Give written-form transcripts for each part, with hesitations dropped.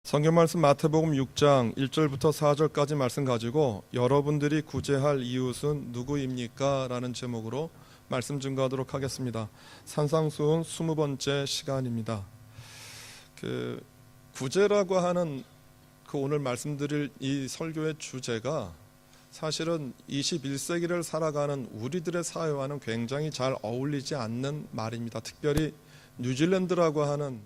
성경 말씀 마태복음 6장 1절부터 4절까지 말씀 가지고 여러분들이 구제할 이웃은 누구입니까? 라는 제목으로 말씀 증거하도록 하겠습니다. 산상수훈 20번째 시간입니다. 구제라고 하는 오늘 말씀드릴 이 설교의 주제가 사실은 21세기를 살아가는 우리들의 사회와는 굉장히 잘 어울리지 않는 말입니다. 특별히 뉴질랜드라고 하는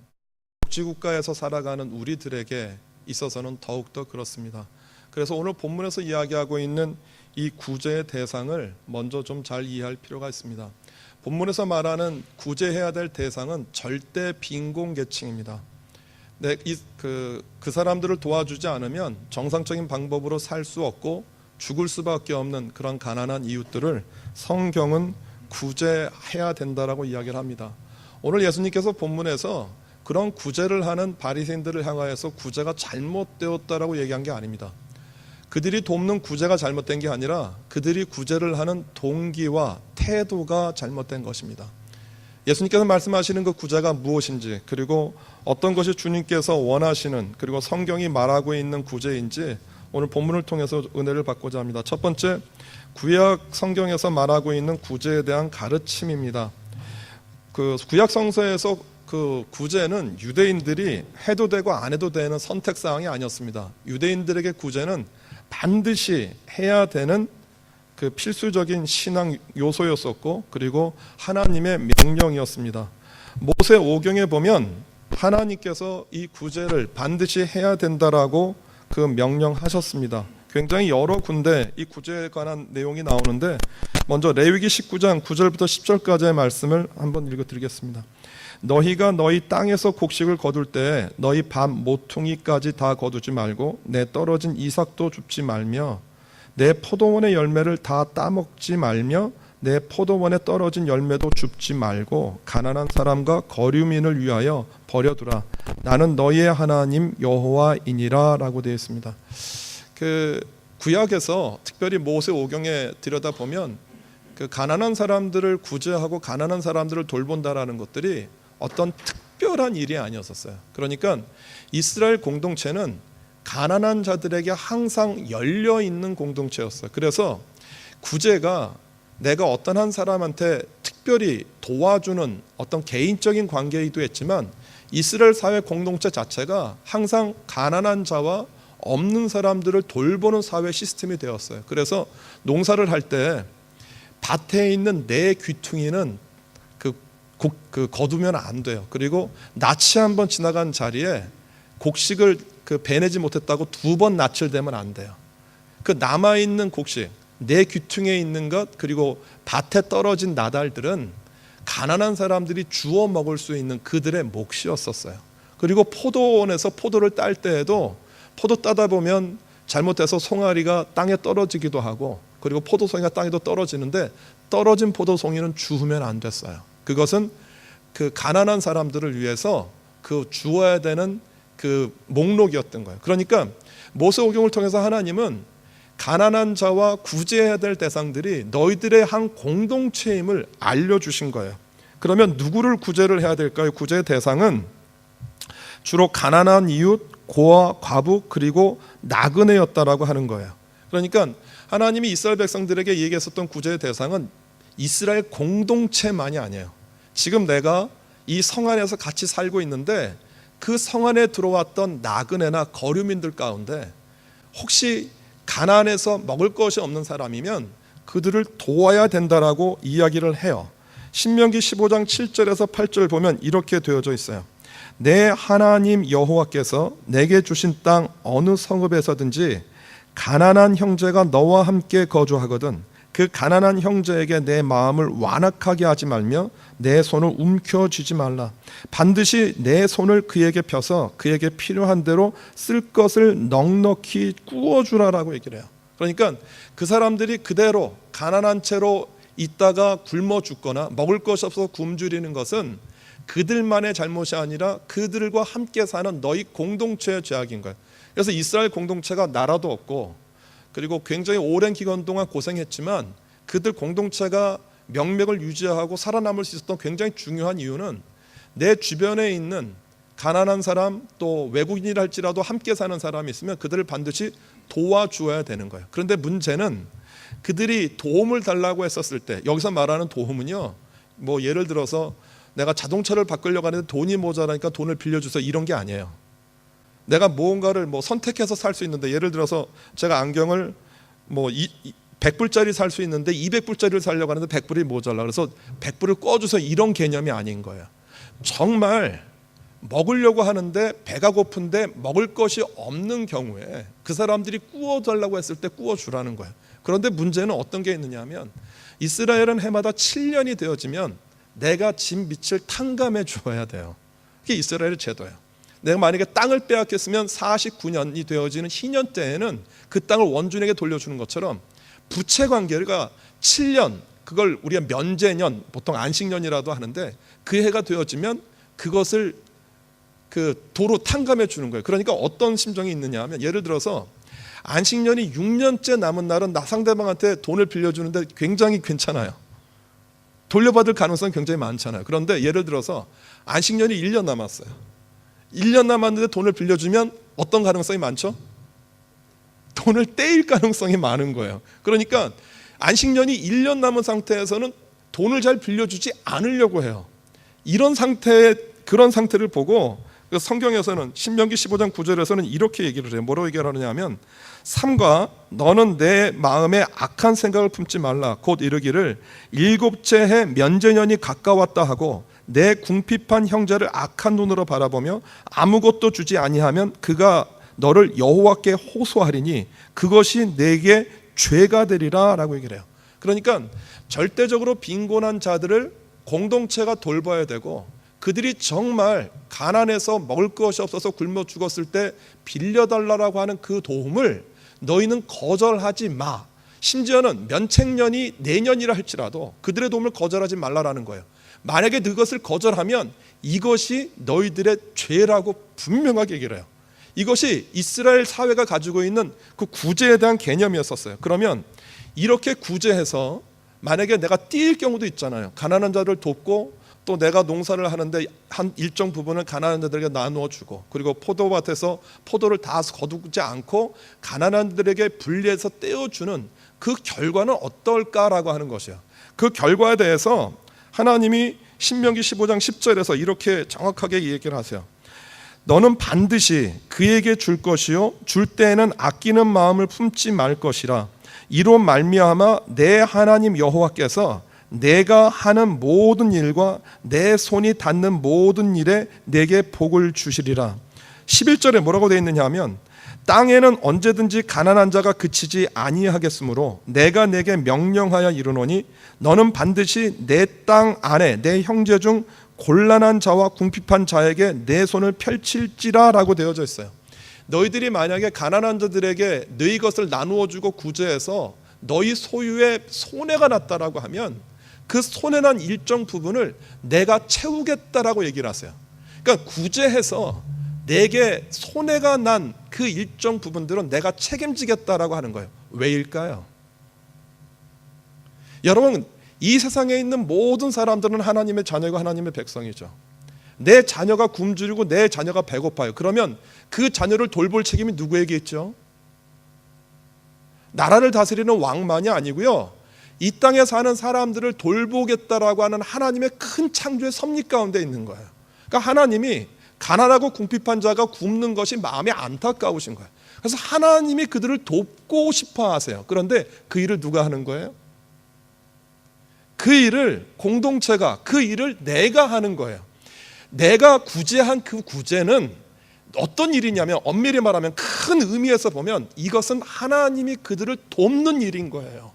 복지국가에서 살아가는 우리들에게 있어서는 더욱더 그렇습니다. 그래서 오늘 본문에서 이야기하고 있는 이 구제의 대상을 먼저 좀 잘 이해할 필요가 있습니다. 본문에서 말하는 구제해야 될 대상은 절대 빈곤계층입니다. 그 사람들을 도와주지 않으면 정상적인 방법으로 살 수 없고 죽을 수밖에 없는 그런 가난한 이웃들을 성경은 구제해야 된다라고 이야기를 합니다. 오늘 예수님께서 본문에서 그런 구제를 하는 바리새인들을 향하여서 구제가 잘못되었다라고 얘기한 게 아닙니다. 그들이 돕는 구제가 잘못된 게 아니라 그들이 구제를 하는 동기와 태도가 잘못된 것입니다. 예수님께서 말씀하시는 그 구제가 무엇인지, 그리고 어떤 것이 주님께서 원하시는, 그리고 성경이 말하고 있는 구제인지 오늘 본문을 통해서 은혜를 받고자 합니다. 첫 번째, 구약 성경에서 말하고 있는 구제에 대한 가르침입니다. 구약 성서에서 그 구제는 유대인들이 해도 되고 안 해도 되는 선택사항이 아니었습니다. 유대인들에게 구제는 반드시 해야 되는 그 필수적인 신앙 요소였었고, 그리고 하나님의 명령이었습니다. 모세 오경에 보면 하나님께서 이 구제를 반드시 해야 된다라고 그 명령하셨습니다. 굉장히 여러 군데 이 구제에 관한 내용이 나오는데, 먼저 레위기 19장 9절부터 10절까지의 말씀을 한번 읽어드리겠습니다. 너희가 너희 땅에서 곡식을 거둘 때 너희 밥 모퉁이까지 다 거두지 말고 내 떨어진 이삭도 줍지 말며 내 포도원의 열매를 다 따먹지 말며 내 포도원에 떨어진 열매도 줍지 말고 가난한 사람과 거류민을 위하여 버려두라. 나는 너희의 하나님 여호와이니라 라고 되어 있습니다. 구약에서 특별히 모세 오경에 들여다보면 그 가난한 사람들을 구제하고 가난한 사람들을 돌본다라는 것들이 어떤 특별한 일이 아니었었어요. 그러니까 이스라엘 공동체는 가난한 자들에게 항상 열려있는 공동체였어요. 그래서 구제가 내가 어떤 한 사람한테 특별히 도와주는 어떤 개인적인 관계이기도 했지만 이스라엘 사회 공동체 자체가 항상 가난한 자와 없는 사람들을 돌보는 사회 시스템이 되었어요. 그래서 농사를 할 때 밭에 있는 내 귀퉁이는 거두면 안 돼요. 그리고 낯이 한번 지나간 자리에 곡식을 베내지 못했다고 2번 낯을 대면 안 돼요. 그 남아있는 곡식, 내 귀퉁이에 있는 것, 그리고 밭에 떨어진 나달들은 가난한 사람들이 주워 먹을 수 있는 그들의 몫이었었어요. 그리고 포도원에서 포도를 딸 때에도 포도 따다 보면 잘못해서 송아리가 땅에 떨어지기도 하고, 그리고 포도송이가 땅에도 떨어지는데 떨어진 포도송이는 주우면 안 됐어요. 그것은 그 가난한 사람들을 위해서 주어야 되는 그 목록이었던 거예요. 그러니까 모세오경을 통해서 하나님은 가난한 자와 구제해야 될 대상들이 너희들의 한 공동체임을 알려주신 거예요. 그러면 누구를 구제를 해야 될까요? 구제의 대상은 주로 가난한 이웃, 고아, 과부, 그리고 나그네였다라고 하는 거예요. 그러니까 하나님이 이스라엘 백성들에게 얘기했었던 구제의 대상은 이스라엘 공동체만이 아니에요. 지금 내가 이 성 안에서 같이 살고 있는데 그 성 안에 들어왔던 나그네나 거류민들 가운데 혹시 가난해서 먹을 것이 없는 사람이면 그들을 도와야 된다라고 이야기를 해요. 신명기 15장 7절에서 8절 보면 이렇게 되어져 있어요. 내 하나님 여호와께서 내게 주신 땅 어느 성읍에서든지 가난한 형제가 너와 함께 거주하거든 그 가난한 형제에게 내 마음을 완악하게 하지 말며 내 손을 움켜쥐지 말라. 반드시 내 손을 그에게 펴서 그에게 필요한 대로 쓸 것을 넉넉히 구워주라라고 얘기를 해요. 그러니까 그 사람들이 그대로 가난한 채로 있다가 굶어 죽거나 먹을 것이 없어서 굶주리는 것은 그들만의 잘못이 아니라 그들과 함께 사는 너희 공동체의 죄악인 거예요. 그래서 이스라엘 공동체가 나라도 없고, 그리고 굉장히 오랜 기간 동안 고생했지만 그들 공동체가 명맥을 유지하고 살아남을 수 있었던 굉장히 중요한 이유는 내 주변에 있는 가난한 사람 또 외국인이라 할지라도 함께 사는 사람이 있으면 그들을 반드시 도와주어야 되는 거예요. 그런데 문제는 그들이 도움을 달라고 했었을 때, 여기서 말하는 도움은요, 뭐 예를 들어서 내가 자동차를 바꾸려고 하는데 돈이 모자라니까 돈을 빌려주세요, 이런 게 아니에요. 내가 무언가를 뭐 선택해서 살 수 있는데, 예를 들어서 제가 안경을 뭐 100불짜리 살 수 있는데 200불짜리를 사려고 하는데 100불이 모자라, 그래서 100불을 꺼주세요, 이런 개념이 아닌 거예요. 정말 먹으려고 하는데 배가 고픈데 먹을 것이 없는 경우에 그 사람들이 구워달라고 했을 때 구워주라는 거예요. 그런데 문제는 어떤 게 있느냐 하면, 이스라엘은 해마다 7년이 되어지면 내가 진 빚을 탕감해 주어야 돼요. 그게 이스라엘의 제도예요. 내가 만약에 땅을 빼앗겼으면 49년이 되어지는 희년 때에는 그 땅을 원주인에게 돌려주는 것처럼 부채 관계가 7년, 그걸 우리가 면제년, 보통 안식년이라도 하는데 그 해가 되어지면 그것을 그 도로 탕감해 주는 거예요. 그러니까 어떤 심정이 있느냐 하면, 예를 들어서 안식년이 6년째 남은 날은 나 상대방한테 돈을 빌려주는데 굉장히 괜찮아요. 돌려받을 가능성이 굉장히 많잖아요. 그런데 예를 들어서 안식년이 1년 남았어요. 1년 남았는데 돈을 빌려주면 어떤 가능성이 많죠? 돈을 떼일 가능성이 많은 거예요. 그러니까 안식년이 1년 남은 상태에서는 돈을 잘 빌려주지 않으려고 해요. 그런 상태를 보고 성경에서는 신명기 15장 9절에서는 이렇게 얘기를 해요. 뭐라고 얘기를 하느냐면, 3과 너는 내 마음에 악한 생각을 품지 말라. 곧 이르기를 7째 해 면제년이 가까웠다 하고 내 궁핍한 형제를 악한 눈으로 바라보며 아무것도 주지 아니하면 그가 너를 여호와께 호소하리니 그것이 내게 죄가 되리라 라고 얘기를 해요. 그러니까 절대적으로 빈곤한 자들을 공동체가 돌봐야 되고, 그들이 정말 가난해서 먹을 것이 없어서 굶어 죽었을 때 빌려달라고 하는 그 도움을 너희는 거절하지 마. 심지어는 면책년이 내년이라 할지라도 그들의 도움을 거절하지 말라라는 거예요. 만약에 그것을 거절하면 이것이 너희들의 죄라고 분명하게 얘기를 해요. 이것이 이스라엘 사회가 가지고 있는 그 구제에 대한 개념이었었어요. 그러면 이렇게 구제해서 만약에 내가 뛸 경우도 있잖아요. 가난한 자를 돕고 또 내가 농사를 하는데 한 일정 부분을 가난한 자들에게 나누어 주고, 그리고 포도밭에서 포도를 다 거두지 않고 가난한 자들에게 분리해서 떼어주는 그 결과는 어떨까라고 하는 것이에요. 그 결과에 대해서 하나님이 신명기 15장 10절에서 이렇게 정확하게 얘기를 하세요. 너는 반드시 그에게 줄 것이요 줄 때에는 아끼는 마음을 품지 말 것이라. 이로 말미암아 내 하나님 여호와께서 내가 하는 모든 일과 내 손이 닿는 모든 일에 내게 복을 주시리라. 11절에 뭐라고 되어 있느냐 하면, 땅에는 언제든지 가난한 자가 그치지 아니하겠으므로 내가 내게 명령하여 이르노니 너는 반드시 내 땅 안에 내 형제 중 곤란한 자와 궁핍한 자에게 내 손을 펼칠지라 라고 되어져 있어요. 너희들이 만약에 가난한 자들에게 너희 것을 나누어 주고 구제해서 너희 소유에 손해가 났다라고 하면 그 손해난 일정 부분을 내가 채우겠다라고 얘기를 하세요. 그러니까 구제해서 내게 손해가 난 그 일정 부분들은 내가 책임지겠다라고 하는 거예요. 왜일까요? 여러분, 이 세상에 있는 모든 사람들은 하나님의 자녀가 하나님의 백성이죠. 내 자녀가 굶주리고 내 자녀가 배고파요. 그러면 그 자녀를 돌볼 책임이 누구에게 있죠? 나라를 다스리는 왕만이 아니고요, 이 땅에 사는 사람들을 돌보겠다라고 하는 하나님의 큰 창조의 섭리 가운데 있는 거예요. 그러니까 하나님이 가난하고 궁핍한 자가 굶는 것이 마음에 안타까우신 거예요. 그래서 하나님이 그들을 돕고 싶어 하세요. 그런데 그 일을 누가 하는 거예요? 그 일을 공동체가, 그 일을 내가 하는 거예요. 내가 구제한 그 구제는 어떤 일이냐면, 엄밀히 말하면 큰 의미에서 보면 이것은 하나님이 그들을 돕는 일인 거예요.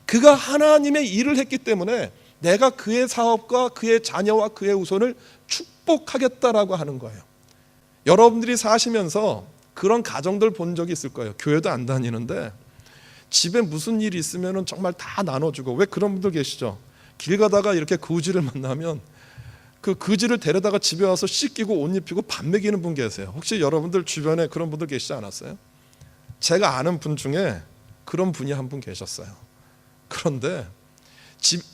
그가 하나님의 일을 했기 때문에 내가 그의 사업과 그의 자녀와 그의 후손을 축복하겠다라고 하는 거예요. 여러분들이 사시면서 그런 가정들 본 적이 있을 거예요. 교회도 안 다니는데 집에 무슨 일이 있으면 정말 다 나눠주고. 왜 그런 분들 계시죠? 길 가다가 이렇게 거지를 만나면 그 거지를 데려다가 집에 와서 씻기고 옷 입히고 밥 먹이는 분 계세요. 혹시 여러분들 주변에 그런 분들 계시지 않았어요? 제가 아는 분 중에 그런 분이 한 분 계셨어요. 그런데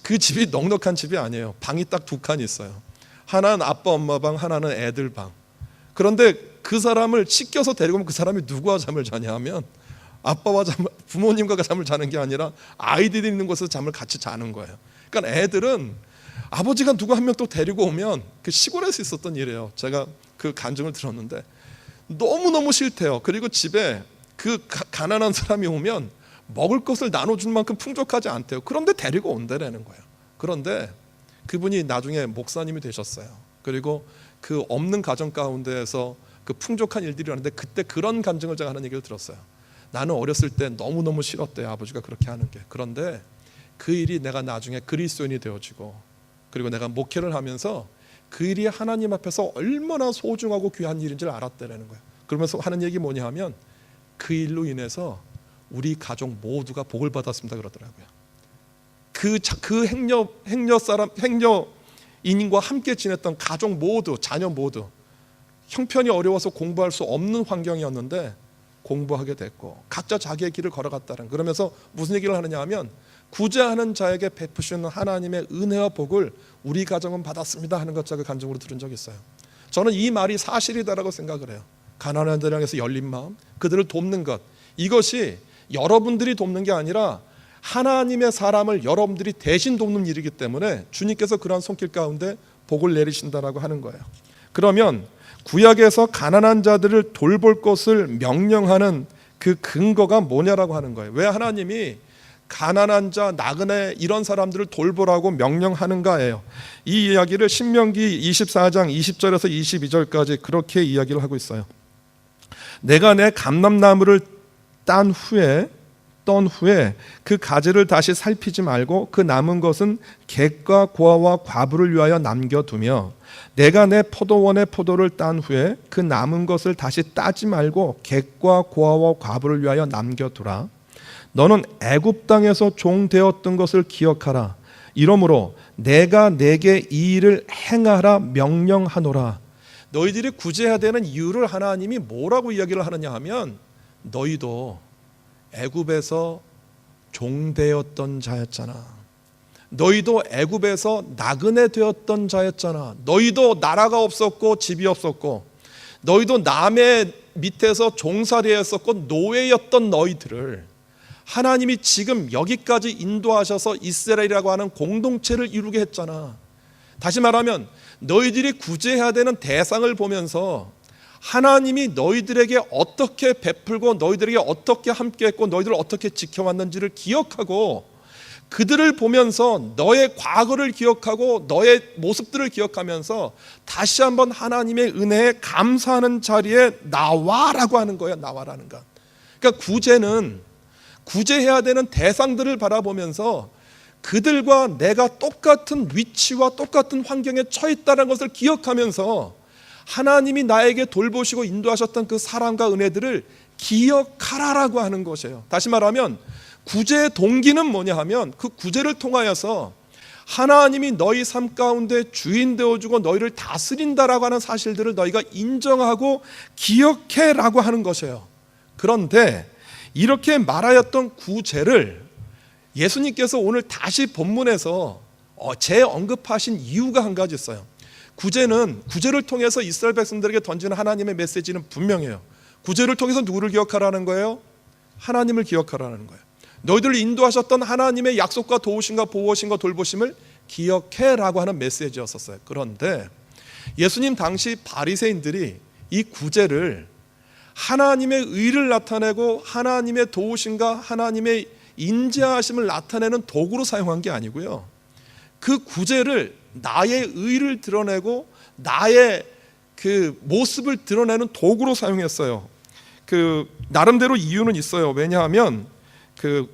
그 집이 넉넉한 집이 아니에요. 방이 딱 2칸 있어요. 하나는 아빠 엄마 방, 하나는 애들 방. 그런데 그 사람을 씻겨서 데리고 오면 그 사람이 누구와 잠을 자냐 하면 부모님과 잠을 자는 게 아니라 아이들이 있는 곳에서 잠을 같이 자는 거예요. 그러니까 애들은 아버지가 누구 한 명 또 데리고 오면, 그 시골에서 있었던 일이에요. 제가 그 간증을 들었는데 너무너무 싫대요. 그리고 집에 그 가난한 사람이 오면 먹을 것을 나눠줄 만큼 풍족하지 않대요. 그런데 데리고 온다라는 거예요. 그런데 그분이 나중에 목사님이 되셨어요. 그리고 그 없는 가정 가운데에서 그 풍족한 일들이 하는데, 그때 그런 간증을 제가 하는 얘기를 들었어요. 나는 어렸을 때 너무너무 싫었대요, 아버지가 그렇게 하는 게. 그런데 그 일이 내가 나중에 그리스도인이 되어지고, 그리고 내가 목회를 하면서 그 일이 하나님 앞에서 얼마나 소중하고 귀한 일인지를 알았다라는 거예요. 그러면서 하는 얘기 뭐냐 하면, 그 일로 인해서 우리 가족 모두가 복을 받았습니다 그러더라고요. 그 행여인과 함께 지냈던 가족 모두, 자녀 모두 형편이 어려워서 공부할 수 없는 환경이었는데 공부하게 됐고 각자 자기의 길을 걸어갔다는. 그러면서 무슨 얘기를 하느냐 하면, 구제하는 자에게 베푸시는 하나님의 은혜와 복을 우리 가정은 받았습니다 하는 것 제가 간증으로 들은 적이 있어요. 저는 이 말이 사실이다라고 생각을 해요. 가난한 자를 향해서 열린 마음, 그들을 돕는 것, 이것이 여러분들이 돕는 게 아니라 하나님의 사람을 여러분들이 대신 돕는 일이기 때문에 주님께서 그러한 손길 가운데 복을 내리신다라고 하는 거예요. 그러면 구약에서 가난한 자들을 돌볼 것을 명령하는 그 근거가 뭐냐라고 하는 거예요. 왜 하나님이 가난한 자, 나그네 이런 사람들을 돌보라고 명령하는가예요. 이 이야기를 신명기 24장 20절에서 22절까지 그렇게 이야기를 하고 있어요. 내가 내 감람나무를 떤 후에 그 가지를 다시 살피지 말고 그 남은 것은 객과 고아와 과부를 위하여 남겨두며, 내가 내 포도원의 포도를 딴 후에 그 남은 것을 다시 따지 말고 객과 고아와 과부를 위하여 남겨두라. 너는 애굽 땅에서 종 되었던 것을 기억하라. 이러므로 내가 내게 이 일을 행하라 명령하노라. 너희들이 구제해야 되는 이유를 하나님이 뭐라고 이야기를 하느냐 하면, 너희도 애굽에서 종되었던 자였잖아. 너희도 애굽에서 나그네 되었던 자였잖아. 너희도 나라가 없었고 집이 없었고, 너희도 남의 밑에서 종살이했었고 노예였던 너희들을 하나님이 지금 여기까지 인도하셔서 이스라엘이라고 하는 공동체를 이루게 했잖아. 다시 말하면 너희들이 구제해야 되는 대상을 보면서 하나님이 너희들에게 어떻게 베풀고 너희들에게 어떻게 함께했고 너희들을 어떻게 지켜왔는지를 기억하고, 그들을 보면서 너의 과거를 기억하고 너의 모습들을 기억하면서 다시 한번 하나님의 은혜에 감사하는 자리에 나와라고 하는 거예요. 나와라는 것. 그러니까 구제는 구제해야 되는 대상들을 바라보면서 그들과 내가 똑같은 위치와 똑같은 환경에 처해 있다는 것을 기억하면서 하나님이 나에게 돌보시고 인도하셨던 그 사랑과 은혜들을 기억하라라고 하는 것이에요. 다시 말하면 구제의 동기는 뭐냐 하면, 그 구제를 통하여서 하나님이 너희 삶 가운데 주인 되어주고 너희를 다스린다라고 하는 사실들을 너희가 인정하고 기억해라고 하는 것이에요. 그런데 이렇게 말하였던 구제를 예수님께서 오늘 다시 본문에서 재언급하신 이유가 한 가지 있어요. 구제를 통해서 이스라엘 백성들에게 던지는 하나님의 메시지는 분명해요. 구제를 통해서 누구를 기억하라는 거예요? 하나님을 기억하라는 거예요. 너희들을 인도하셨던 하나님의 약속과 도우심과 보호심과 돌보심을 기억해라고 하는 메시지였었어요. 그런데 예수님 당시 바리새인들이 이 구제를 하나님의 의를 나타내고 하나님의 도우심과 하나님의 인자하심을 나타내는 도구로 사용한 게 아니고요, 그 구제를 나의 의를 드러내고 나의 그 모습을 드러내는 도구로 사용했어요. 그 나름대로 이유는 있어요. 왜냐하면 그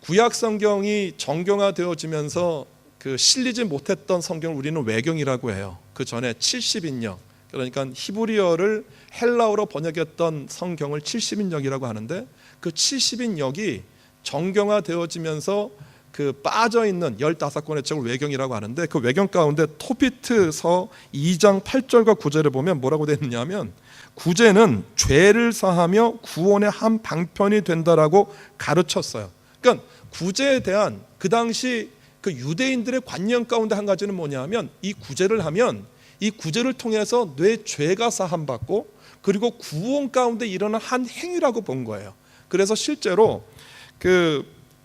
구약 성경이 정경화되어지면서 그 실리지 못했던 성경을 우리는 외경이라고 해요. 그 전에 70인역, 그러니까 히브리어를 헬라어로 번역했던 성경을 70인역이라고 하는데, 그 70인역이 정경화되어지면서 그 빠져있는 15권의 책을 외경이라고 하는데, 그 외경 가운데 토비트서 2장 8절과 9절에 보면 뭐라고 되어 있느냐면, 구제는 죄를 사하며 구원의 한 방편이 된다라고 가르쳤어요. 그러니까 구제에 대한 그 당시 그 유대인들의 관념 가운데 한 가지는 뭐냐 하면, 이 구제를 하면 이 구제를 통해서 내 죄가 사함받고 그리고 구원 가운데 일어난 한 행위라고 본 거예요. 그래서 실제로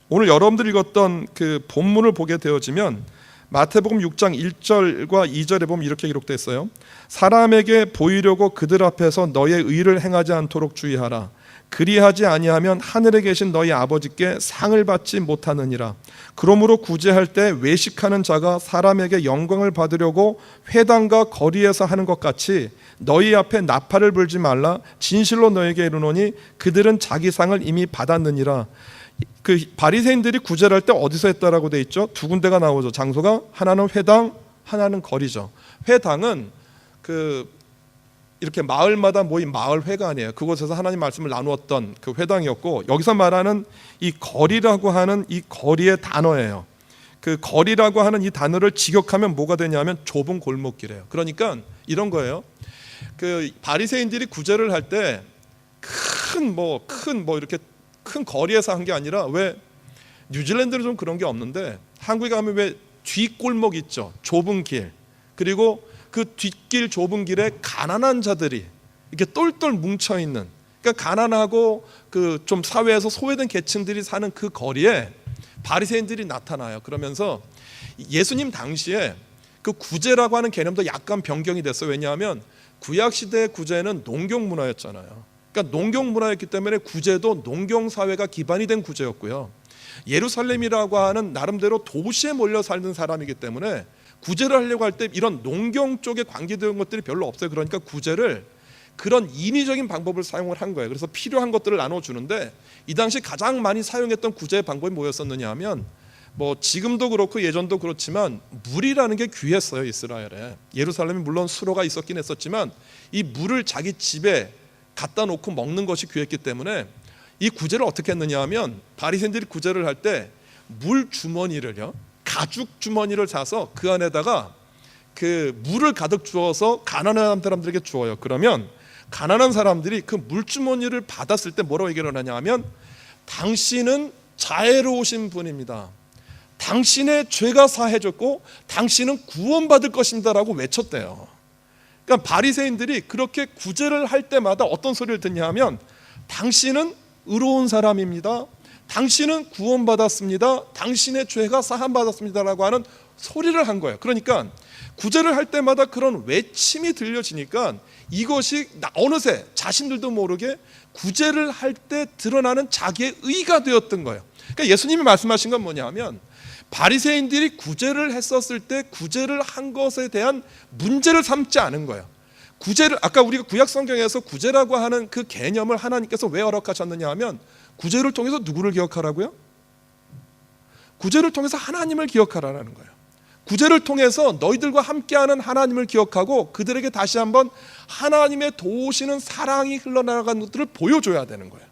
오늘 여러분들이 읽었던 그 본문을 보게 되어지면 마태복음 6장 1절과 2절에 보면 이렇게 기록되어 있어요. 사람에게 보이려고 그들 앞에서 너의 의를 행하지 않도록 주의하라. 그리하지 아니하면 하늘에 계신 너희 아버지께 상을 받지 못하느니라. 그러므로 구제할 때 외식하는 자가 사람에게 영광을 받으려고 회당과 거리에서 하는 것 같이 너희 앞에 나팔을 불지 말라. 진실로 너에게 이르노니 그들은 자기 상을 이미 받았느니라. 그 바리새인들이 구제를 할 때 어디서 했다라고 돼 있죠? 두 군데가 나오죠. 장소가 하나는 회당, 하나는 거리죠. 회당은 이렇게 마을마다 모인 마을회가 아니에요. 그곳에서 하나님 말씀을 나누었던 그 회당이었고, 여기서 말하는 이 거리라고 하는 이 거리의 단어예요. 그 거리라고 하는 이 단어를 직역하면 뭐가 되냐면 좁은 골목길이에요. 그러니까 이런 거예요. 그 바리새인들이 구제를 할 때 이렇게 큰 거리에서 한 게 아니라, 왜 뉴질랜드는 좀 그런 게 없는데 한국에 가면 왜 뒷골목 있죠. 좁은 길. 그리고 그 뒷길 좁은 길에 가난한 자들이 이렇게 똘똘 뭉쳐 있는, 그러니까 가난하고 그 좀 사회에서 소외된 계층들이 사는 그 거리에 바리새인들이 나타나요. 그러면서 예수님 당시에 그 구제라고 하는 개념도 약간 변경이 됐어요. 왜냐하면 구약 시대의 구제는 농경 문화였잖아요. 그러니까 농경 문화였기 때문에 구제도 농경 사회가 기반이 된 구제였고요. 예루살렘이라고 하는 나름대로 도시에 몰려 살던 사람이기 때문에 구제를 하려고 할 때 이런 농경 쪽에 관계되는 것들이 별로 없어요. 그러니까 구제를 그런 인위적인 방법을 사용을 한 거예요. 그래서 필요한 것들을 나눠주는데, 이 당시 가장 많이 사용했던 구제의 방법이 뭐였었느냐 하면, 뭐 지금도 그렇고 예전도 그렇지만 물이라는 게 귀했어요. 이스라엘에. 예루살렘이 물론 수로가 있었긴 했었지만 이 물을 자기 집에 갖다 놓고 먹는 것이 귀했기 때문에 이 구제를 어떻게 했느냐 하면, 바리새인들이 구제를 할 때 물 주머니를요, 가죽 주머니를 사서 그 안에다가 그 물을 가득 주어서 가난한 사람들에게 주어요. 그러면 가난한 사람들이 그 물주머니를 받았을 때 뭐라고 얘기를 하냐 하면, 당신은 자애로우신 분입니다. 당신의 죄가 사해졌고 당신은 구원받을 것입니다 라고 외쳤대요. 그러니까 바리새인들이 그렇게 구제를 할 때마다 어떤 소리를 듣냐 하면, 당신은 의로운 사람입니다, 당신은 구원받았습니다, 당신의 죄가 사함받았습니다 라고 하는 소리를 한 거예요. 그러니까 구제를 할 때마다 그런 외침이 들려지니까 이것이 어느새 자신들도 모르게 구제를 할 때 드러나는 자기의 의가 되었던 거예요. 그러니까 예수님이 말씀하신 건 뭐냐면, 바리새인들이 구제를 했었을 때 구제를 한 것에 대한 문제를 삼지 않은 거예요. 구제를, 아까 우리가 구약 성경에서 구제라고 하는 그 개념을 하나님께서 왜 허락하셨느냐 하면, 구제를 통해서 누구를 기억하라고요? 구제를 통해서 하나님을 기억하라는 거예요. 구제를 통해서 너희들과 함께하는 하나님을 기억하고 그들에게 다시 한번 하나님의 도우시는 사랑이 흘러나가는 것들을 보여줘야 되는 거예요.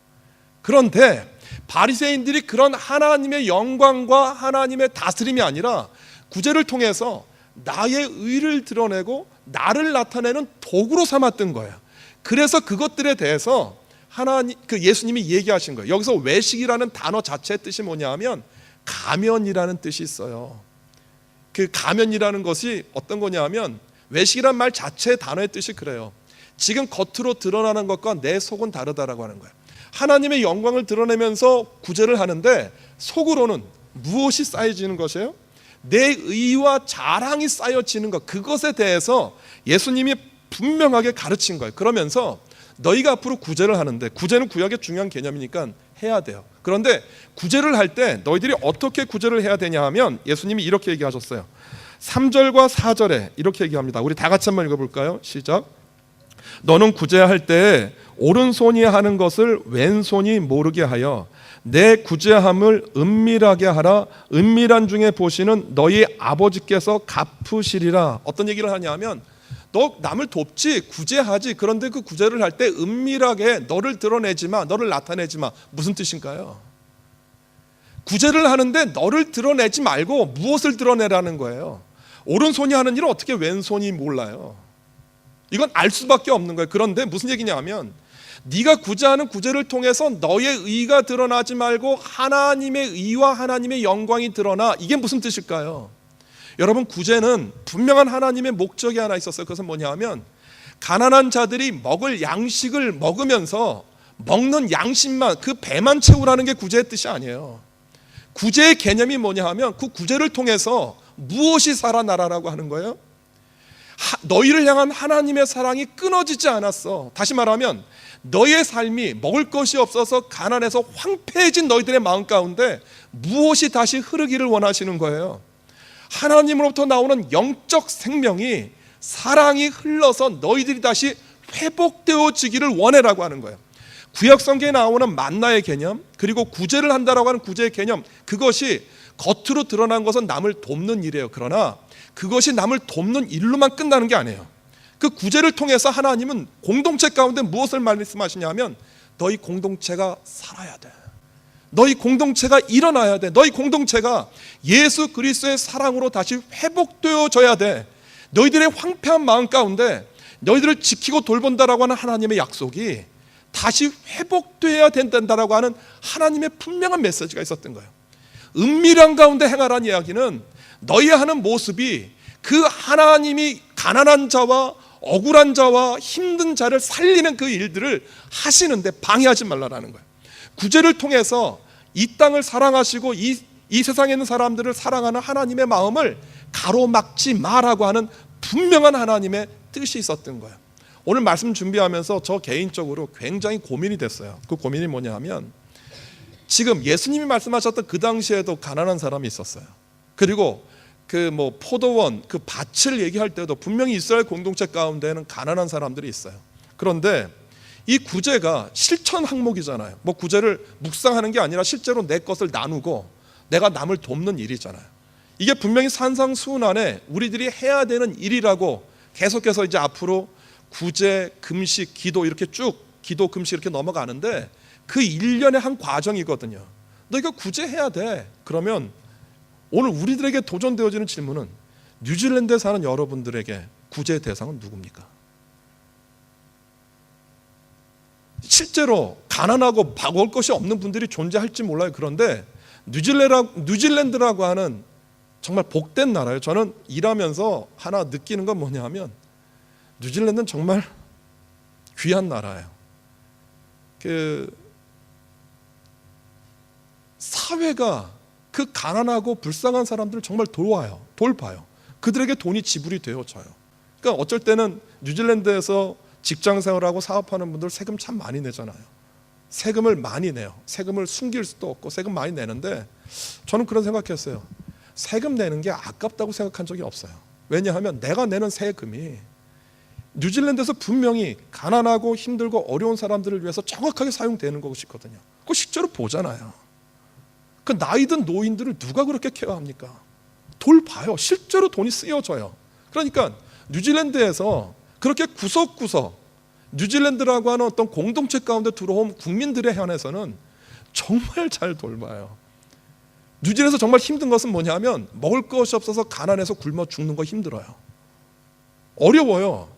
그런데 바리새인들이 그런 하나님의 영광과 하나님의 다스림이 아니라 구제를 통해서 나의 의를 드러내고 나를 나타내는 도구로 삼았던 거예요. 그래서 그것들에 대해서 예수님이 얘기하신 거예요. 여기서 외식이라는 단어 자체의 뜻이 뭐냐 하면 가면이라는 뜻이 있어요. 그 가면이라는 것이 어떤 거냐 하면, 외식이란 말 자체의 단어의 뜻이 그래요. 지금 겉으로 드러나는 것과 내 속은 다르다라고 하는 거예요. 하나님의 영광을 드러내면서 구제를 하는데 속으로는 무엇이 쌓여지는 것이에요? 내 의와 자랑이 쌓여지는 것, 그것에 대해서 예수님이 분명하게 가르친 거예요. 그러면서 너희가 앞으로 구제를 하는데, 구제는 구약의 중요한 개념이니까 해야 돼요. 그런데 구제를 할 때 너희들이 어떻게 구제를 해야 되냐 하면, 예수님이 이렇게 얘기하셨어요. 3절과 4절에 이렇게 얘기합니다. 우리 다 같이 한번 읽어볼까요? 시작. 너는 구제할 때 오른손이 하는 것을 왼손이 모르게 하여 내 구제함을 은밀하게 하라. 은밀한 중에 보시는 너희 아버지께서 갚으시리라. 어떤 얘기를 하냐면, 너 남을 돕지, 구제하지, 그런데 그 구제를 할 때 은밀하게 너를 드러내지 마, 너를 나타내지 마. 무슨 뜻인가요? 구제를 하는데 너를 드러내지 말고 무엇을 드러내라는 거예요? 오른손이 하는 일을 어떻게 왼손이 몰라요? 이건 알 수밖에 없는 거예요. 그런데 무슨 얘기냐 하면, 네가 구제하는 구제를 통해서 너의 의가 드러나지 말고 하나님의 의와 하나님의 영광이 드러나. 이게 무슨 뜻일까요? 여러분, 구제는 분명한 하나님의 목적이 하나 있었어요. 그것은 뭐냐 하면 가난한 자들이 먹을 양식을 먹으면서 먹는 양식만, 그 배만 채우라는 게 구제의 뜻이 아니에요. 구제의 개념이 뭐냐 하면 그 구제를 통해서 무엇이 살아나라라고 하는 거예요? 너희를 향한 하나님의 사랑이 끊어지지 않았어. 다시 말하면 너의 삶이 먹을 것이 없어서 가난해서 황폐해진 너희들의 마음 가운데 무엇이 다시 흐르기를 원하시는 거예요? 하나님으로부터 나오는 영적 생명이, 사랑이 흘러서 너희들이 다시 회복되어지기를 원해라고 하는 거예요. 구약 성경에 나오는 만나의 개념, 그리고 구제를 한다라고 하는 구제의 개념, 그것이 겉으로 드러난 것은 남을 돕는 일이에요. 그러나 그것이 남을 돕는 일로만 끝나는 게 아니에요. 그 구제를 통해서 하나님은 공동체 가운데 무엇을 말씀하시냐면 너희 공동체가 살아야 돼. 너희 공동체가 일어나야 돼. 너희 공동체가 예수 그리스도의 사랑으로 다시 회복되어져야 돼. 너희들의 황폐한 마음 가운데 너희들을 지키고 돌본다라고 하는 하나님의 약속이 다시 회복되어야 된다라고 하는 하나님의 분명한 메시지가 있었던 거예요. 은밀한 가운데 행하라는 이야기는 너희 하는 모습이 그 하나님이 가난한 자와 억울한 자와 힘든 자를 살리는 그 일들을 하시는데 방해하지 말라라는 거예요. 구제를 통해서 이 땅을 사랑하시고 이 세상에 있는 사람들을 사랑하는 하나님의 마음을 가로막지 마라고 하는 분명한 하나님의 뜻이 있었던 거예요. 오늘 말씀 준비하면서 저 개인적으로 굉장히 고민이 됐어요. 그 고민이 뭐냐 하면 지금 예수님이 말씀하셨던 그 당시에도 가난한 사람이 있었어요. 그리고 그 포도원, 그 밭을 얘기할 때도 분명히 이스라엘 공동체 가운데는 가난한 사람들이 있어요. 그런데 이 구제가 실천 항목이잖아요. 구제를 묵상하는 게 아니라 실제로 내 것을 나누고 내가 남을 돕는 일이잖아요. 이게 분명히 산상수훈안에 우리들이 해야 되는 일이라고 계속해서 이제 앞으로 구제, 금식, 기도 이렇게 쭉 기도, 금식 이렇게 넘어가는데 그 일련의 한 과정이거든요. 너 이거 구제해야 돼. 그러면 오늘 우리들에게 도전되어지는 질문은 뉴질랜드에 사는 여러분들에게 구제의 대상은 누굽니까? 실제로 가난하고 먹을 것이 없는 분들이 존재할지 몰라요. 그런데 뉴질랜드라고 하는 정말 복된 나라예요. 저는 일하면서 하나 느끼는 건 뭐냐 하면 뉴질랜드는 정말 귀한 나라예요. 그 사회가 그 가난하고 불쌍한 사람들을 정말 돌봐요. 그들에게 돈이 지불이 되어져요. 그러니까 어쩔 때는 뉴질랜드에서 직장 생활하고 사업하는 분들 세금 참 많이 내잖아요. 세금을 많이 내요. 세금을 숨길 수도 없고 세금 많이 내는데 저는 그런 생각했어요. 세금 내는 게 아깝다고 생각한 적이 없어요. 왜냐하면 내가 내는 세금이 뉴질랜드에서 분명히 가난하고 힘들고 어려운 사람들을 위해서 정확하게 사용되는 것이거든요. 그거 실제로 보잖아요. 그 나이든 노인들을 누가 그렇게 케어합니까? 돌봐요. 실제로 돈이 쓰여져요. 그러니까 뉴질랜드에서 그렇게 구석구석 뉴질랜드라고 하는 어떤 공동체 가운데 들어온 국민들에 한해서는 정말 잘 돌봐요. 뉴질랜드에서 정말 힘든 것은 뭐냐면 먹을 것이 없어서 가난해서 굶어 죽는 거 힘들어요. 어려워요.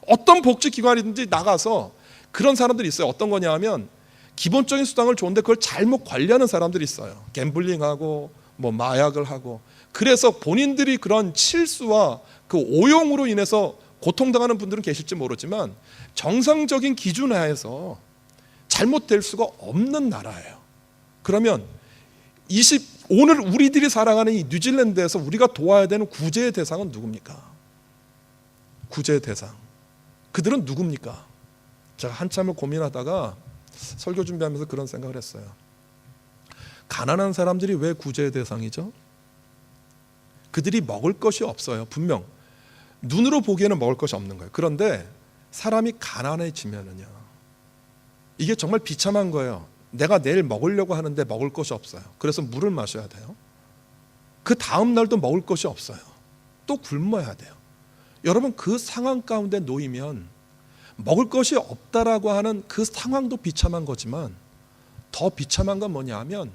어떤 복지기관이든지 나가서 그런 사람들이 있어요. 어떤 거냐 하면 기본적인 수당을 줬는데 그걸 잘못 관리하는 사람들이 있어요. 갬블링하고 마약을 하고, 그래서 본인들이 그런 실수와 그 오용으로 인해서 고통당하는 분들은 계실지 모르지만 정상적인 기준 하에서 잘못될 수가 없는 나라예요. 그러면 오늘 우리들이 살아가는 이 뉴질랜드에서 우리가 도와야 되는 구제의 대상은 누굽니까? 구제의 대상. 그들은 누굽니까? 제가 한참을 고민하다가 설교 준비하면서 그런 생각을 했어요. 가난한 사람들이 왜 구제의 대상이죠? 그들이 먹을 것이 없어요. 분명 눈으로 보기에는 먹을 것이 없는 거예요. 그런데 사람이 가난해지면은요, 이게 정말 비참한 거예요. 내가 내일 먹으려고 하는데 먹을 것이 없어요. 그래서 물을 마셔야 돼요. 그 다음 날도 먹을 것이 없어요. 또 굶어야 돼요. 여러분, 그 상황 가운데 놓이면 먹을 것이 없다라고 하는 그 상황도 비참한 거지만 더 비참한 건 뭐냐 하면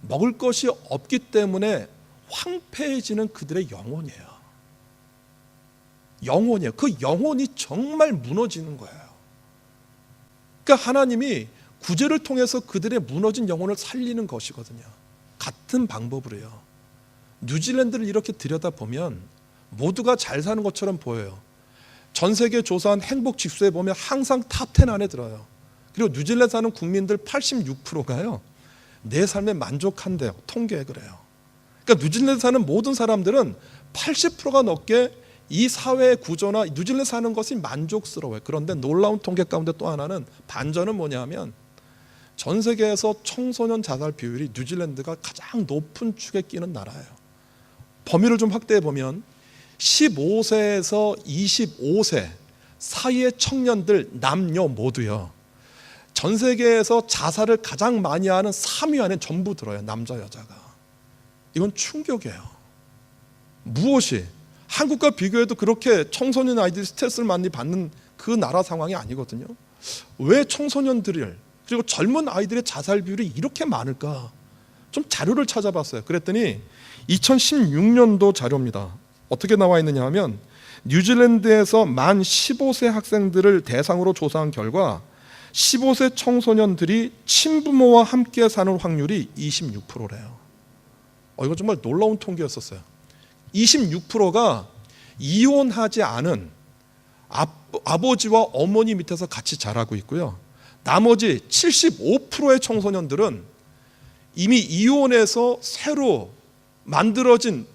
먹을 것이 없기 때문에 황폐해지는 그들의 영혼이에요. 영혼이에요. 그 영혼이 정말 무너지는 거예요. 그러니까 하나님이 구제를 통해서 그들의 무너진 영혼을 살리는 것이거든요. 같은 방법으로요. 뉴질랜드를 이렇게 들여다보면 모두가 잘 사는 것처럼 보여요. 전 세계 조사한 행복 지수에 보면 항상 탑10 안에 들어요. 그리고 뉴질랜드 사는 국민들 86%가요. 내 삶에 만족한대요. 통계에 그래요. 그러니까 뉴질랜드 사는 모든 사람들은 80%가 넘게 이 사회의 구조나 뉴질랜드 사는 것이 만족스러워요. 그런데 놀라운 통계 가운데 또 하나는 반전은 뭐냐면 전 세계에서 청소년 자살 비율이 뉴질랜드가 가장 높은 축에 끼는 나라예요. 범위를 좀 확대해 보면 15세에서 25세 사이의 청년들 남녀 모두요. 전 세계에서 자살을 가장 많이 하는 3위 안에 전부 들어요. 남자 여자가. 이건 충격이에요. 무엇이 한국과 비교해도 그렇게 청소년 아이들이 스트레스를 많이 받는 그 나라 상황이 아니거든요. 왜 청소년들을 그리고 젊은 아이들의 자살 비율이 이렇게 많을까? 좀 자료를 찾아봤어요. 그랬더니 2016년도 자료입니다. 어떻게 나와 있느냐 하면 뉴질랜드에서 만 15세 학생들을 대상으로 조사한 결과 15세 청소년들이 친부모와 함께 사는 확률이 26%래요. 이거 정말 놀라운 통계였었어요. 26%가 이혼하지 않은 아버지와 어머니 밑에서 같이 자라고 있고요. 나머지 75%의 청소년들은 이미 이혼해서 새로 만들어진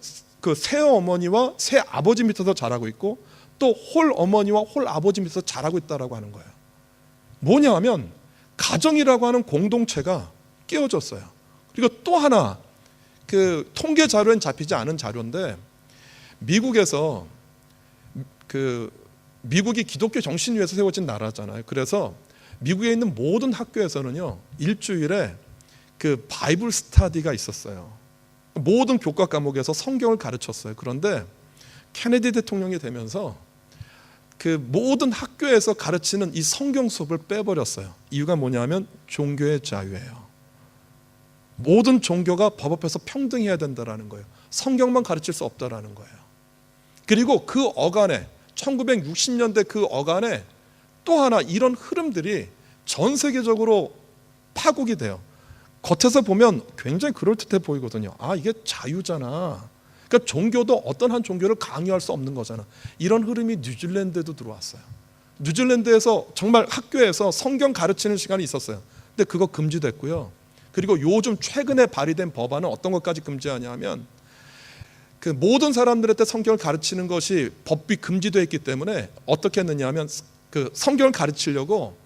그 새 어머니와 새 아버지 밑에서 자라고 있고 또 홀 어머니와 홀 아버지 밑에서 자라고 있다라고 하는 거예요. 뭐냐 하면 가정이라고 하는 공동체가 깨어졌어요. 그리고 또 하나 그 통계 자료엔 잡히지 않은 자료인데 미국에서 미국이 기독교 정신 위에서 세워진 나라잖아요. 그래서 미국에 있는 모든 학교에서는요 일주일에 그 바이블 스터디가 있었어요. 모든 교과 과목에서 성경을 가르쳤어요. 그런데 케네디 대통령이 되면서 그 모든 학교에서 가르치는 이 성경 수업을 빼버렸어요. 이유가 뭐냐면 종교의 자유예요. 모든 종교가 법 앞에서 평등해야 된다라는 거예요. 성경만 가르칠 수 없다라는 거예요. 그리고 그 어간에 1960년대 그 어간에 또 하나 이런 흐름들이 전 세계적으로 파국이 돼요. 겉에서 보면 굉장히 그럴듯해 보이거든요. 이게 자유잖아. 그러니까 종교도 어떤 한 종교를 강요할 수 없는 거잖아. 이런 흐름이 뉴질랜드에도 들어왔어요. 뉴질랜드에서 정말 학교에서 성경 가르치는 시간이 있었어요. 근데 그거 금지됐고요. 그리고 요즘 최근에 발의된 법안은 어떤 것까지 금지하냐면 그 모든 사람들한테 성경을 가르치는 것이 법이 금지되어 있기 때문에 어떻게 했느냐 하면 그 성경을 가르치려고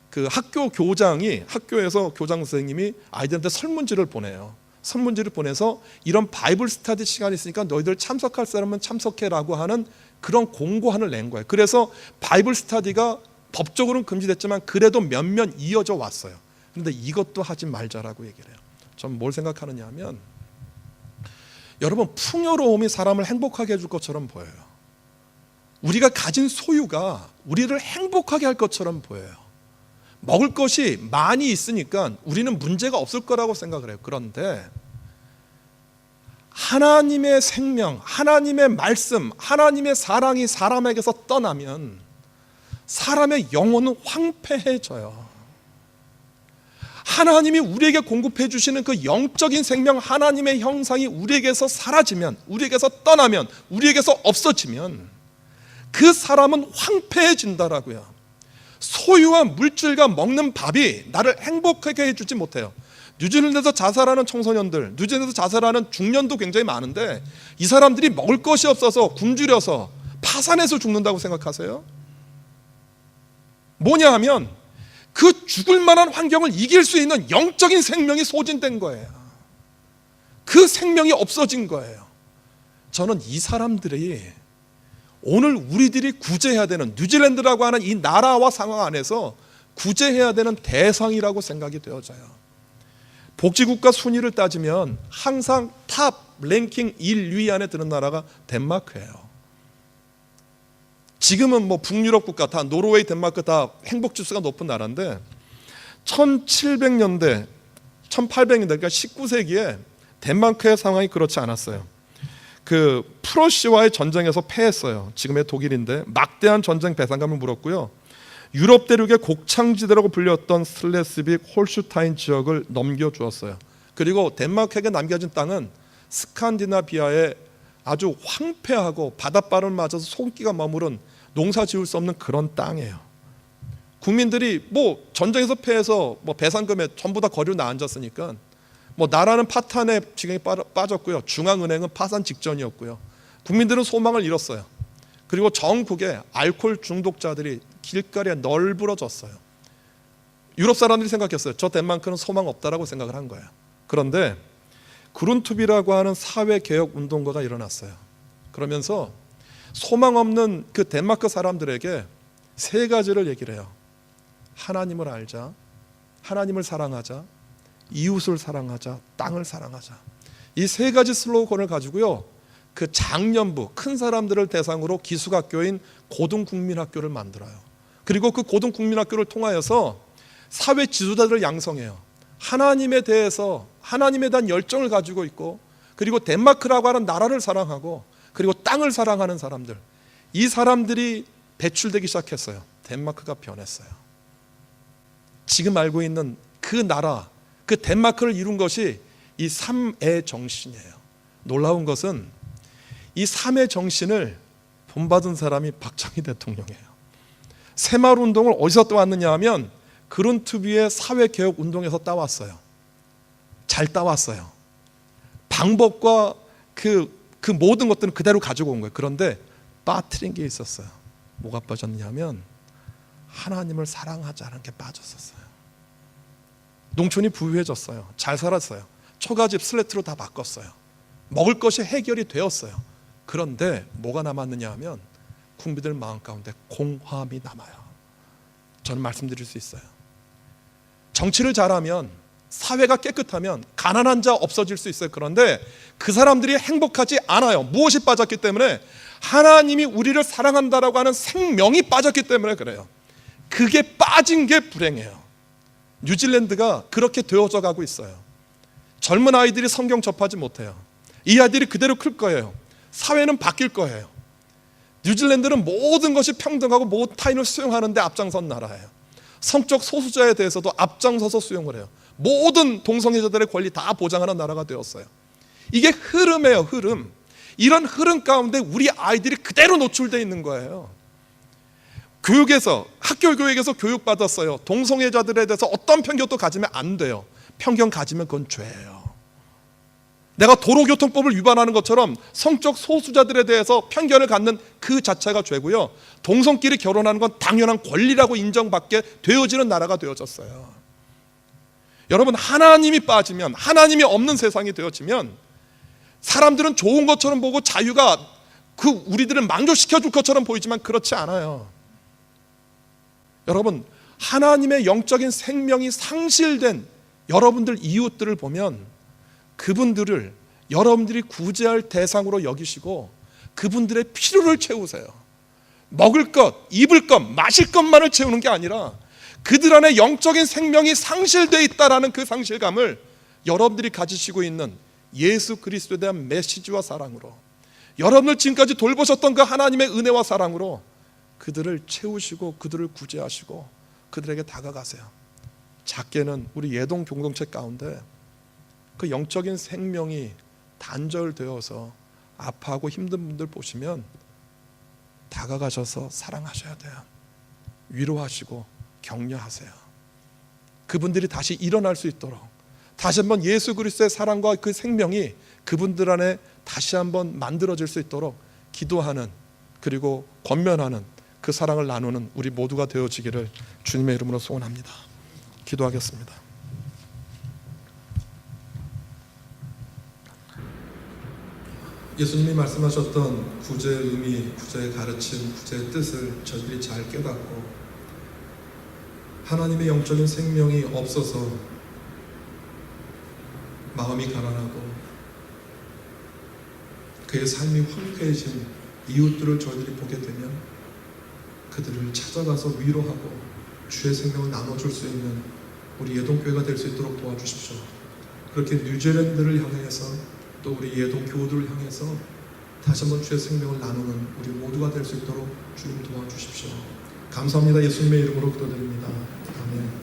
그 학교 교장이 학교에서 교장 선생님이 아이들한테 설문지를 보내요. 설문지를 보내서 이런 바이블 스터디 시간이 있으니까 너희들 참석할 사람은 참석해라고 하는 그런 공고안을 낸 거예요. 그래서 바이블 스터디가 법적으로는 금지됐지만 그래도 몇몇 이어져 왔어요. 그런데 이것도 하지 말자라고 얘기를 해요. 전 뭘 생각하느냐 하면 여러분 풍요로움이 사람을 행복하게 해줄 것처럼 보여요. 우리가 가진 소유가 우리를 행복하게 할 것처럼 보여요. 먹을 것이 많이 있으니까 우리는 문제가 없을 거라고 생각을 해요. 그런데 하나님의 생명, 하나님의 말씀, 하나님의 사랑이 사람에게서 떠나면 사람의 영혼은 황폐해져요. 하나님이 우리에게 공급해 주시는 그 영적인 생명, 하나님의 형상이 우리에게서 사라지면, 우리에게서 떠나면, 우리에게서 없어지면 그 사람은 황폐해진다라고요. 소유와 물질과 먹는 밥이 나를 행복하게 해주지 못해요. 뉴질랜드에서 자살하는 청소년들, 뉴질랜드에서 자살하는 중년도 굉장히 많은데 이 사람들이 먹을 것이 없어서 굶주려서 파산해서 죽는다고 생각하세요? 뭐냐 하면 그 죽을 만한 환경을 이길 수 있는 영적인 생명이 소진된 거예요. 그 생명이 없어진 거예요. 저는 이 사람들이 오늘 우리들이 구제해야 되는 뉴질랜드라고 하는 이 나라와 상황 안에서 구제해야 되는 대상이라고 생각이 되어져요. 복지국가 순위를 따지면 항상 탑 랭킹 1, 2위 안에 드는 나라가 덴마크예요. 지금은 뭐 북유럽 국가 다 노르웨이, 덴마크 다 행복지수가 높은 나라인데 1700년대, 1800년대 그러니까 19세기에 덴마크의 상황이 그렇지 않았어요. 그 프러시아와의 전쟁에서 패했어요. 지금의 독일인데 막대한 전쟁 배상금을 물었고요. 유럽 대륙의 곡창지대라고 불렸던 슬레스빅, 홀슈타인 지역을 넘겨주었어요. 그리고 덴마크에게 남겨진 땅은 스칸디나비아의 아주 황폐하고 바닷바람을 맞아서 손기가 머무른 농사 지을 수 없는 그런 땅이에요. 국민들이 뭐 전쟁에서 패해서 뭐 배상금에 전부 다 거리로 나앉았으니까 뭐 나라는 파탄에 지경에 빠졌고요. 중앙은행은 파산 직전이었고요. 국민들은 소망을 잃었어요. 그리고 전국에 알코올 중독자들이 길거리에 널브러졌어요. 유럽 사람들이 생각했어요. 저 덴마크는 소망 없다라고 생각을 한 거예요. 그런데 그룬투비라고 하는 사회개혁 운동가가 일어났어요. 그러면서 소망 없는 그 덴마크 사람들에게 세 가지를 얘기를 해요. 하나님을 알자, 하나님을 사랑하자, 이웃을 사랑하자, 땅을 사랑하자. 이 세 가지 슬로건을 가지고요, 그 장년부 큰 사람들을 대상으로 기숙학교인 고등국민학교를 만들어요. 그리고 그 고등국민학교를 통하여서 사회 지도자들을 양성해요. 하나님에 대한 열정을 가지고 있고, 그리고 덴마크라고 하는 나라를 사랑하고, 그리고 땅을 사랑하는 사람들, 이 사람들이 배출되기 시작했어요. 덴마크가 변했어요. 지금 알고 있는 그 나라, 그 덴마크를 이룬 것이 이 3의 정신이에요. 놀라운 것은 이 3의 정신을 본받은 사람이 박정희 대통령이에요. 새마을운동을 어디서 따왔느냐 하면 그룬투비의 사회개혁 운동에서 따왔어요. 잘 따왔어요. 방법과 그 모든 것들은 그대로 가지고 온 거예요. 그런데 빠뜨린 게 있었어요. 뭐가 빠졌냐면 하나님을 사랑하자는 게 빠졌었어요. 농촌이 부유해졌어요. 잘 살았어요. 초가집 슬래트로 다 바꿨어요. 먹을 것이 해결이 되었어요. 그런데 뭐가 남았느냐 하면 국민들 마음 가운데 공허함이 남아요. 저는 말씀드릴 수 있어요. 정치를 잘하면, 사회가 깨끗하면 가난한 자 없어질 수 있어요. 그런데 그 사람들이 행복하지 않아요. 무엇이 빠졌기 때문에? 하나님이 우리를 사랑한다라고 하는 생명이 빠졌기 때문에 그래요. 그게 빠진 게 불행해요. 뉴질랜드가 그렇게 되어져 가고 있어요. 젊은 아이들이 성경 접하지 못해요. 이 아이들이 그대로 클 거예요. 사회는 바뀔 거예요. 뉴질랜드는 모든 것이 평등하고 모든 타인을 수용하는 데 앞장선 나라예요. 성적 소수자에 대해서도 앞장서서 수용을 해요. 모든 동성애자들의 권리 다 보장하는 나라가 되었어요. 이게 흐름이에요, 흐름. 이런 흐름 가운데 우리 아이들이 그대로 노출되어 있는 거예요. 교육에서, 학교 교육에서 교육받았어요. 동성애자들에 대해서 어떤 편견도 가지면 안 돼요. 편견 가지면 그건 죄예요. 내가 도로교통법을 위반하는 것처럼 성적 소수자들에 대해서 편견을 갖는 그 자체가 죄고요. 동성끼리 결혼하는 건 당연한 권리라고 인정받게 되어지는 나라가 되어졌어요. 여러분, 하나님이 빠지면, 하나님이 없는 세상이 되어지면 사람들은 좋은 것처럼 보고 자유가 우리들을 만족시켜 줄 것처럼 보이지만 그렇지 않아요. 여러분, 하나님의 영적인 생명이 상실된 여러분들 이웃들을 보면 그분들을 여러분들이 구제할 대상으로 여기시고 그분들의 필요를 채우세요. 먹을 것, 입을 것, 마실 것만을 채우는 게 아니라 그들 안에 영적인 생명이 상실되어 있다라는 그 상실감을 여러분들이 가지시고 있는 예수 그리스도에 대한 메시지와 사랑으로, 여러분들 지금까지 돌보셨던 그 하나님의 은혜와 사랑으로 그들을 채우시고 그들을 구제하시고 그들에게 다가가세요. 작게는 우리 예동 공동체 가운데 그 영적인 생명이 단절되어서 아파하고 힘든 분들 보시면 다가가셔서 사랑하셔야 돼요. 위로하시고 격려하세요. 그분들이 다시 일어날 수 있도록, 다시 한번 예수 그리스도의 사랑과 그 생명이 그분들 안에 다시 한번 만들어질 수 있도록 기도하는, 그리고 권면하는 그 사랑을 나누는 우리 모두가 되어지기를 주님의 이름으로 소원합니다. 기도하겠습니다. 예수님이 말씀하셨던 구제의 의미, 구제의 가르침, 구제의 뜻을 저희들이 잘 깨닫고 하나님의 영적인 생명이 없어서 마음이 가난하고 그의 삶이 황폐해진 이웃들을 저희들이 보게 되면 그들을 찾아가서 위로하고 주의 생명을 나눠줄 수 있는 우리 예동교회가 될 수 있도록 도와주십시오. 그렇게 뉴질랜드를 향해서 또 우리 예동 교우들을 향해서 다시 한번 주의 생명을 나누는 우리 모두가 될 수 있도록 주님 도와주십시오. 감사합니다. 예수님의 이름으로 기도드립니다. 아멘.